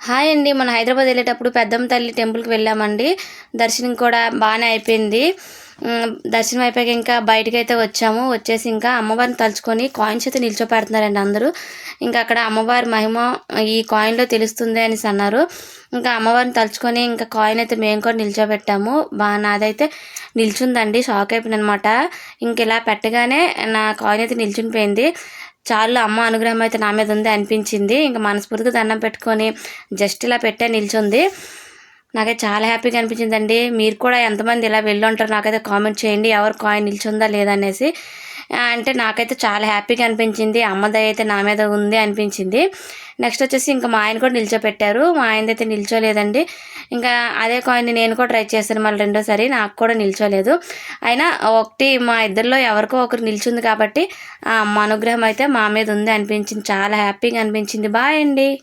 Hi అండి. మన హైదరాబాద్ వెళ్ళేటప్పుడు పెద్దమ్మ తల్లి టెంపుల్కి వెళ్ళామండి. దర్శనం కూడా బాగానే అయిపోయింది. దర్శనం అయిపోయాక ఇంకా బయటకైతే వచ్చాము. వచ్చేసి ఇంకా అమ్మవారిని తలుచుకొని కాయిన్స్ అయితే నిల్చోపెడుతున్నారండి అందరూ. ఇంకా అక్కడ అమ్మవారి మహిమ ఈ కాయిన్లో తెలుస్తుంది అనేసి అన్నారు. ఇంకా అమ్మవారిని తలుచుకొని ఇంకా కాయిన్ అయితే మేము కూడా నిల్చోబెట్టాము. నాదైతే నిల్చుందండి. షాక్ అయిపోయింది అనమాట. ఇంక ఇలా పెట్టగానే నా కాయిన్ అయితే నిల్చునిపోయింది. చాలు అమ్మ అనుగ్రహం అయితే నా మీద ఉంది అనిపించింది. ఇంకా మనస్ఫూర్తిగా దండం పెట్టుకొని జస్ట్ ఇలా పెట్టే నిల్చుంది. నాకైతే చాలా హ్యాపీగా అనిపించిందండి. మీరు కూడా ఎంతమంది ఇలా వెళ్ళుంటారో నాకైతే కామెంట్ చేయండి, ఎవరు కాయిన్ నిల్చుందా లేదనేసి. అంటే నాకైతే చాలా హ్యాపీగా అనిపించింది. అమ్మ దయ అయితే నా మీద ఉంది అనిపించింది. నెక్స్ట్ వచ్చేసి ఇంకా మా ఆయన కూడా నిల్చోపెట్టారు. మా ఆయనదైతే నిల్చోలేదండి. ఇంకా అదే కాయిన్ నేను కూడా ట్రై చేశాను మళ్ళీ రెండోసారి, నాకు కూడా నిల్చోలేదు. అయినా ఒకటి మా ఇద్దరిలో ఎవరికో ఒకరు నిల్చుంది కాబట్టి ఆ అమ్మ అనుగ్రహం అయితే మా మీద ఉంది అనిపించింది. చాలా హ్యాపీగా అనిపించింది. బాయ్ అండి.